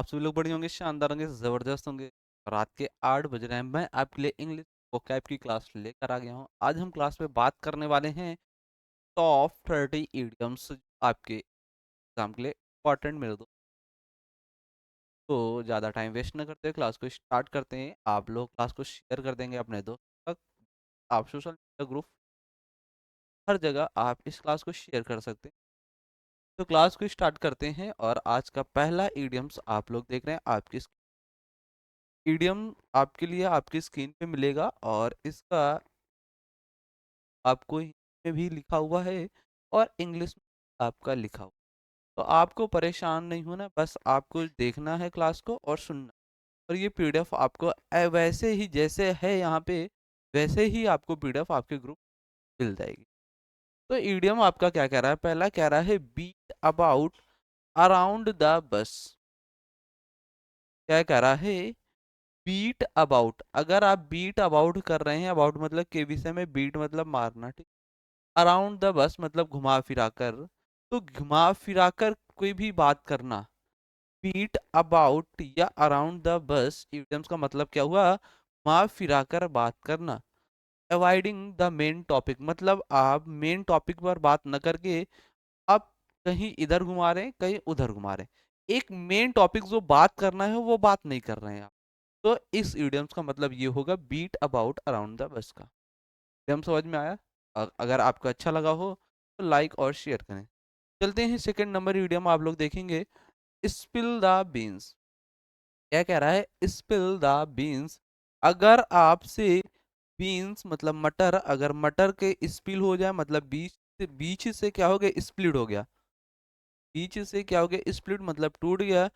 आप सभी लोग बढ़िया होंगे, शानदार होंगे, जबरदस्त होंगे। रात के 8 बज रहे हैं। मैं आपके लिए इंग्लिश वोकैब की क्लास लेकर आ गया हूँ। आज हम क्लास में बात करने वाले हैं टॉप 30 इडियम्स आपके एग्जाम के लिए इंपॉर्टेंट मेरे दोस्त। तो ज़्यादा टाइम वेस्ट न करते हुए क्लास को स्टार्ट करते हैं। आप लोग क्लास को शेयर कर देंगे अपने दोस्त तक। आप सोशल मीडिया ग्रुप हर जगह आप इस क्लास को शेयर कर सकते हैं। तो क्लास को स्टार्ट करते हैं और आज का पहला इडियम्स आप लोग देख रहे हैं आपकी ईडियम आपके लिए आपकी स्क्रीन पे मिलेगा और इसका आपको हिंदी में भी लिखा हुआ है और इंग्लिश में आपका लिखा हुआ। तो आपको परेशान नहीं होना, बस आपको देखना है क्लास को और सुनना। और ये पीडीएफ आपको वैसे ही जैसे है यहाँ पे वैसे ही आपको पीडीएफ आपके ग्रुप मिल जाएगी। तो ईडियम आपका क्या कह रहा है? पहला कह रहा है beat about around the bus. क्या कह रहा है? Beat about. अगर आप बीट अबाउट कर रहे हैं, अबाउट मतलब के विषय में, बीट मतलब मारना, ठीक। अराउंड द बस मतलब घुमा फिरा कर। तो घुमा फिरा कर कोई भी बात करना, बीट अबाउट या अराउंड द बस इडियम्स का मतलब क्या हुआ? घुमा फिरा कर बात करना। अवॉइडिंग द मेन टॉपिक मतलब आप मेन टॉपिक पर बात न करके आप कहीं इधर घुमा रहे हैं, कहीं उधर घुमा रहे हैं। एक मेन टॉपिक जो बात करना है वो बात नहीं कर रहे हैं आप। तो इस इडियम्स का मतलब ये होगा beat about around the bus का। इडियम समझ में आया? अगर आपको अच्छा लगा हो तो लाइक और शेयर करें। चलते हैं सेकंड नंबर इडियम आप लोग देखेंगे, स्पिल द बीन्स। क्या कह रहा है? Spill the beans. अगर आपसे बीन्स मतलब मटर, अगर मटर के स्पिल हो जाए मतलब बीच से क्या हो गया? स्प्लिट हो गया। बीच से क्या हो गया? स्प्लिट मतलब टूट गया।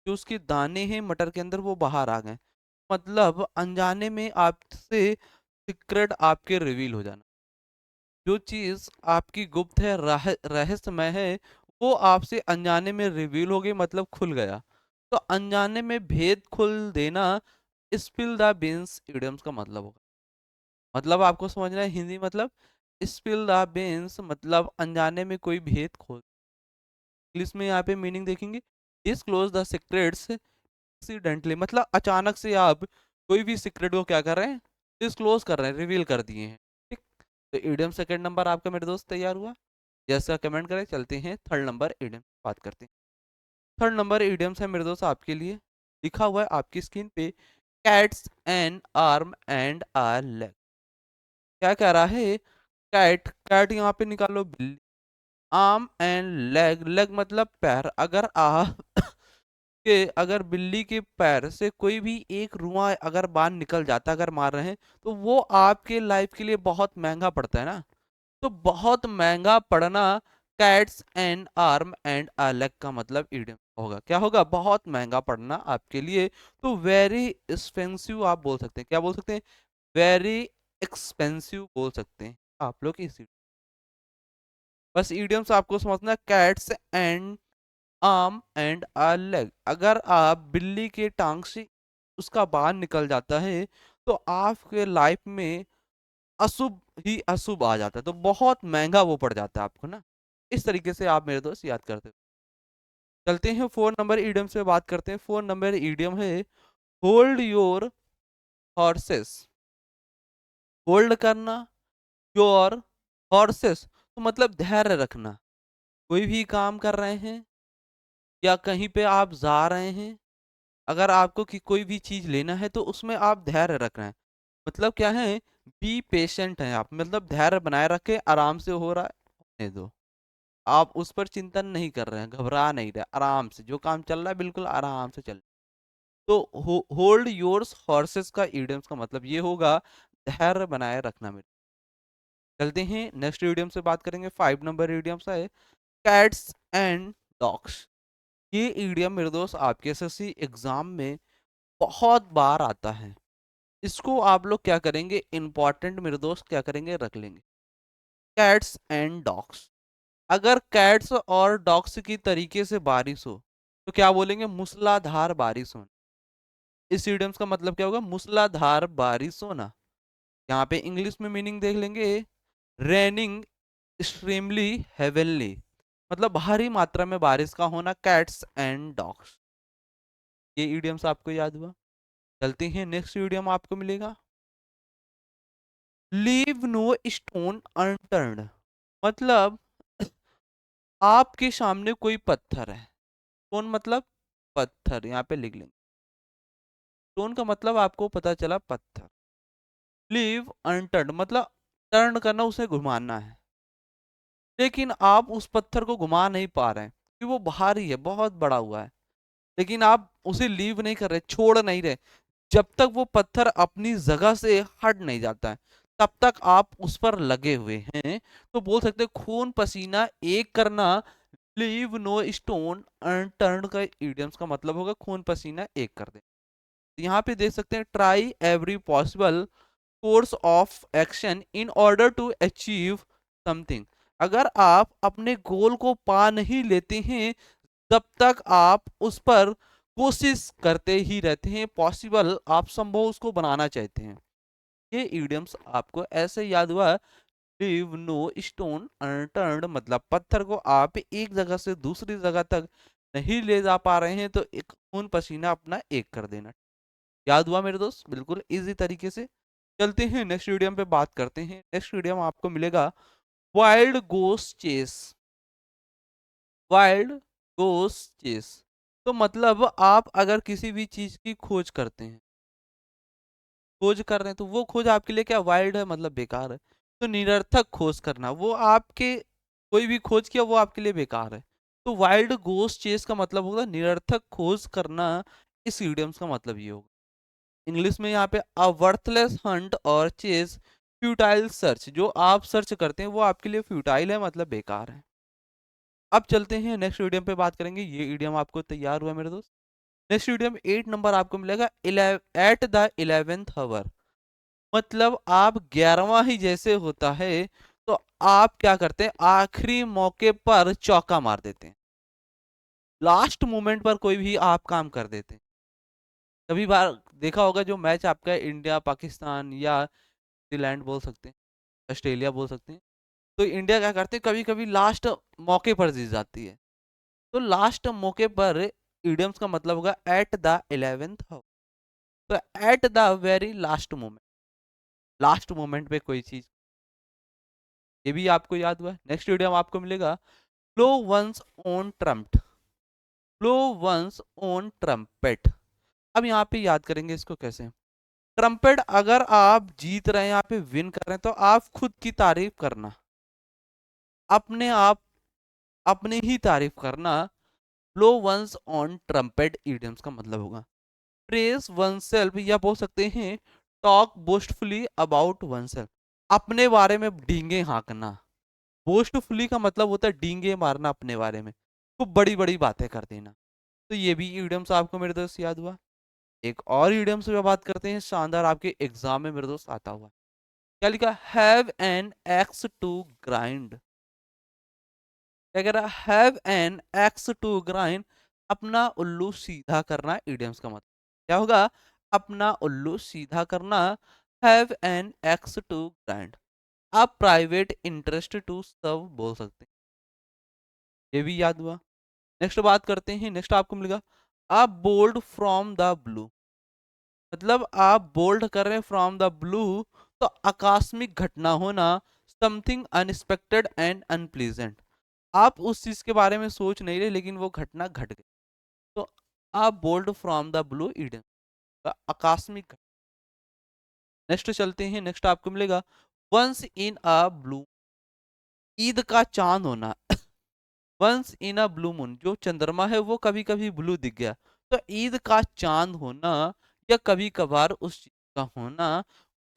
जो उसके दाने हैं मटर के अंदर वो बाहर आ गए। मतलब अनजाने में आपसे सीक्रेट आपके रिवील हो जाना। जो चीज आपकी गुप्त है, रहस्यमय है, वो आपसे अनजाने में रिवील हो गई, मतलब खुल गया। तो अनजाने में भेद खुल देना स्पिल द बीन्स इडियम्स का मतलब होगा। मतलब आपको समझना है हिंदी मतलब, स्पिल द बीन्स मतलब अनजाने में कोई भेद खोल। इंग्लिश में यहाँ पे मीनिंग देखेंगे, डिस्क्लोज द सीक्रेट्स एक्सीडेंटली मतलब अचानक से आप कोई भी सीक्रेट को क्या कर रहे हैं? डिस्क्लोज कर रहे हैं, रिवील कर दिए हैं, ठीक। तो इडियम सेकंड नंबर आपका मेरे दोस्त तैयार हुआ। जैसा कमेंट करें। चलते हैं थर्ड नंबर इडियम बात करते हैं। थर्ड नंबर इडियम्स है मेरे दोस्त आपके लिए, लिखा हुआ है आपकी स्क्रीन पे, costs an arm and a leg. क्या कह रहा है? कैट, कैट यहाँ पे निकालो बिल्ली। आर्म एंड लेग, लेग मतलब पैर। अगर आप कि अगर बिल्ली के पैर से कोई भी एक रुआ अगर बाल निकल जाता है, अगर मार रहे हैं, तो वो आपके लाइफ के लिए बहुत महंगा पड़ता है ना। तो बहुत महंगा पड़ना cats and arm and a leg का मतलब इडियम होगा। क्या होगा? बहुत महंगा पड़ना आपके लिए। तो वेरी एक्सपेंसिव आप बोल सकते हैं। क्या बोल सकते हैं? वेरी एक्सपेंसिव बोल सकते हैं आप लोग इस बस इडियम्स आपको समझना है, cats and arm and a leg. अगर आप बिल्ली के टांग से उसका बाल निकल जाता है तो आपके लाइफ में अशुभ ही अशुभ आ जाता है, तो बहुत महंगा वो पड़ जाता है आपको ना। इस तरीके से आप मेरे दोस्त याद करते हो। चलते हैं फोर नंबर ईडियम से बात करते हैं। फोर नंबर ईडियम है होल्ड योर हॉर्सेस। होल्ड करना योर हॉर्सेस तो मतलब धैर्य रखना। कोई भी काम कर रहे हैं या कहीं पे आप जा रहे हैं, अगर आपको कोई भी चीज लेना है तो उसमें आप धैर्य रख रहे हैं। मतलब क्या है? बी पेशेंट है आप, मतलब धैर्य बनाए रखे, आराम से हो रहा है होने दो। आप उस पर चिंतन नहीं कर रहे हैं, घबरा नहीं रहे, आराम से जो काम चल रहा है बिल्कुल आराम से चल। तो होल्ड योर्स हॉर्सेस का इडियम्स का मतलब ये होगा धैर्य बनाए रखना मेरे। चलते हैं नेक्स्ट इडियम से बात करेंगे। फाइव नंबर इडियम्स है कैट्स एंड डॉग्स। ये इडियम मेरे दोस्त आपके एसएससी एग्जाम में बहुत बार आता है। इसको आप लोग क्या करेंगे? इंपॉर्टेंट मेरे दोस्त क्या करेंगे? रख लेंगे। Cats and dogs. अगर कैट्स और डॉग्स की तरीके से बारिश हो तो क्या बोलेंगे? मूसलाधार बारिश होना। इस इडियम्स का मतलब क्या होगा? मूसलाधार बारिश होना। यहाँ पे इंग्लिश में मीनिंग देख लेंगे, रेनिंग एक्सट्रीमली हेवनली मतलब भारी मात्रा में बारिश का होना, कैट्स एंड डॉग्स। ये इडियम्स आपको याद हुआ। चलते हैं नेक्स्ट इडियम आपको मिलेगा, लीव नो स्टोन अनटर्न्ड। मतलब आपके सामने कोई पत्थर है, स्टोन मतलब पत्थर, यहाँ पे लिख लेंगे। स्टोन का मतलब आपको पता चला पत्थर। लीव अनटर्न्ड मतलब टर्न करना, उसे घुमाना है, लेकिन आप उस पत्थर को घुमा नहीं पा रहे हैं क्योंकि वो भारी है, बहुत बड़ा हुआ है, लेकिन आप उसे लीव नहीं कर रहे, छोड़ नहीं रहे। जब तक वो पत्थर अपनी जगह से हट नहीं जाता है तब तक आप उस पर लगे हुए हैं। तो बोल सकते हैं खून पसीना एक करना, लीव नो स्टोन अनटर्न्ड का इडियम्स का मतलब होगा खून पसीना एक कर दे। यहाँ पे देख सकते हैं, try every possible course of action in order to achieve something. अगर आप अपने गोल को पा नहीं लेते हैं तब तक आप उस पर कोशिश करते ही रहते हैं, पॉसिबल आप संभव उसको बनाना चाहते हैं। ये इडियम्स आपको ऐसे याद हुआ, लीव नो स्टोन अनटर्न्ड मतलब पत्थर को आप एक जगह से दूसरी जगह तक नहीं ले जा पा रहे हैं तो एक खून पसीना अपना एक कर देना। याद हुआ मेरे दोस्त, बिल्कुल इजी तरीके से। चलते हैं नेक्स्ट वीडियो पे बात करते हैं। नेक्स्ट वीडियो में आपको मिलेगा वाइल्ड गोस चेस। वाइल्ड गोस चेस तो मतलब आप अगर किसी भी चीज की खोज करते हैं, खोज कर रहे हैं, तो वो खोज आपके लिए क्या वाइल्ड है, मतलब बेकार है। तो निरर्थक खोज करना, वो आपके कोई भी खोज किया वो आपके लिए बेकार है। तो वाइल्ड गोस चेस का मतलब होगा निरर्थक खोज करना। इस इडियम्स का मतलब ये होगा। इंग्लिश में यहाँ पे अ वर्थलेस हंट और चेज, फ्यूटाइल सर्च, जो आप सर्च करते हैं वो आपके लिए फ्यूटाइल है, मतलब बेकार है। अब चलते हैं नेक्स्ट इडियम पे बात करेंगे। ये इडियम आपको तैयार हुआ मेरे दोस्त। नेक्स्ट इडियम 8 नंबर आपको मिलेगा, एट द 11th आवर। मतलब आप 11वां ही जैसे होता है तो आप क्या करते हैं, आखिरी मौके पर चौका मार देते हैं, लास्ट मोमेंट पर कोई भी आप काम कर देते हैं। कभी बार देखा होगा जो मैच आपका इंडिया पाकिस्तान या न्यूजीलैंड बोल सकते हैं, ऑस्ट्रेलिया बोल सकते हैं, तो इंडिया क्या करते हैं कभी कभी लास्ट मौके पर जीत जाती है। तो लास्ट मौके पर इडियम्स का मतलब होगा एट द 11th हावर। तो at the very last moment, last moment पे कोई चीज, ये भी आपको याद हुआ। नेक्स्ट इडियम आपको मिलेगा blow one's on trump. Blow one's on trumpet. अब यहाँ पे याद करेंगे इसको कैसे। ट्रम्पेट अगर आप जीत रहे हैं, यहाँ पे विन कर रहे हैं, तो आप खुद की तारीफ करना, अपने आप अपनी ही तारीफ करना। Blow one's on trumpet idioms का मतलब होगा प्रेज वन सेल्फ, या बोल सकते हैं टॉक बोस्टफुली अबाउट वन सेल्फ, अपने बारे में डींगे हाँकना। बोस्टफुली का मतलब होता है डींगे मारना, अपने बारे में खूब बड़ी बड़ी बातें कर देना। तो ये भी इडियम्स आपको मेरे दोस्त याद हुआ। एक और इडियम्स पे बात करते हैं, शानदार आपके एग्जाम में मेरे दोस्त आता हुआ। क्या लिखा, have an axe to grind. क्या कह रहा, have an axe to grind, अपना उल्लू सीधा करना इडियम्स का मतलब क्या होगा, अपना उल्लू सीधा करना। Have an axe to grind, आप प्राइवेट इंटरेस्ट टू सर्व बोल सकते हैं। ये भी याद हुआ। नेक्स्ट बात करते हैं, नेक्स्ट आपको मिलेगा आप बोल्ड फ्रॉम द ब्लू। मतलब आप बोल्ड कर रहे हैं फ्रॉम द ब्लू, तो आकस्मिक घटना होना, समथिंग अनएक्सपेक्टेड एंड अनप्लीजेंट। आप उस चीज के बारे में सोच नहीं रहे लेकिन वो घटना घट गई, तो आप बोल्ड फ्रॉम द ब्लू ईडन, आकस्मिक। नेक्स्ट चलते हैं, नेक्स्ट आपको मिलेगा वंस इन अ ब्लू, ईद का चांद होना। Once in a blue moon, जो चंद्रमा है वो कभी कभी ब्लू दिख गया, तो ईद का चांद होना या कभी कभार उस चीज का होना।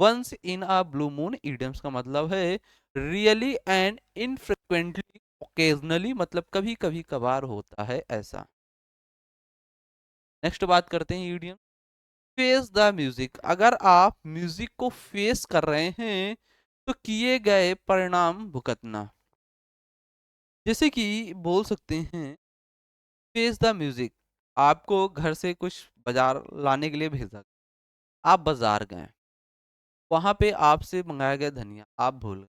Once in a blue moon idioms का मतलब है रियली एंड इनफ्रिक्वेंटली, ओकेजनली, मतलब कभी कभी कभार होता है ऐसा। नेक्स्ट बात करते हैं इडियम फेस द म्यूजिक। अगर आप म्यूजिक को फेस कर रहे हैं तो किए गए परिणाम भुगतना। जैसे कि बोल सकते हैं फेस द म्यूजिक, आपको घर से कुछ बाजार लाने के लिए भेजा, आप बाजार गए, वहां पे आपसे मंगाया गया धनिया आप भूल गए।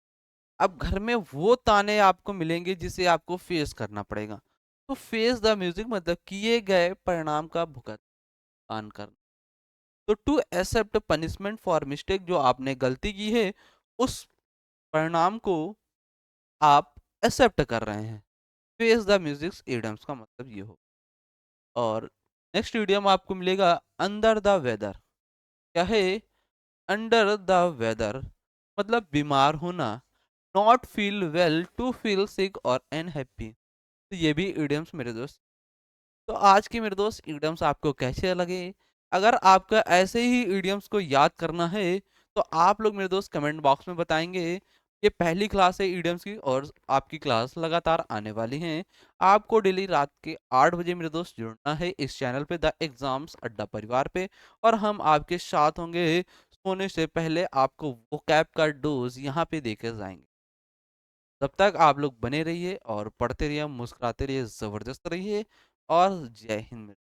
अब घर में वो ताने आपको मिलेंगे जिसे आपको फेस करना पड़ेगा। तो फेस द म्यूजिक मतलब किए गए परिणाम का भुगत। पान करना। तो to accept punishment for mistake, जो आपने गलती की है उस परिणाम को आप एक्सेप्ट कर रहे हैं। फेस द म्यूजिक्स इडियम्स का मतलब ये हो। और नेक्स्ट इडियम आपको मिलेगा अंडर द वेदर। क्या है अंडर द वेदर? मतलब बीमार होना। Not feel well, to feel sick और अनहैप्पी। तो ये भी इडियम्स मेरे दोस्त। तो आज के मेरे दोस्त इडियम्स आपको कैसे लगे? अगर आपका ऐसे ही इडियम्स को याद करना है तो आप लोग मेरे दोस्त कमेंट बॉक्स में बताएंगे। ये पहली क्लास है इडियम्स की और आपकी क्लास लगातार आने वाली हैं। आपको डेली रात के 8 बजे मेरे दोस्त जुड़ना है इस चैनल पे, द एग्जाम्स अड्डा परिवार पे। और हम आपके साथ होंगे। सोने से पहले आपको वो कैप का डोज यहाँ पे देके जाएंगे। तब तक आप लोग बने रहिए और पढ़ते रहिए, मुस्कुराते रहिए, जबरदस्त रहिए। और जय हिंद।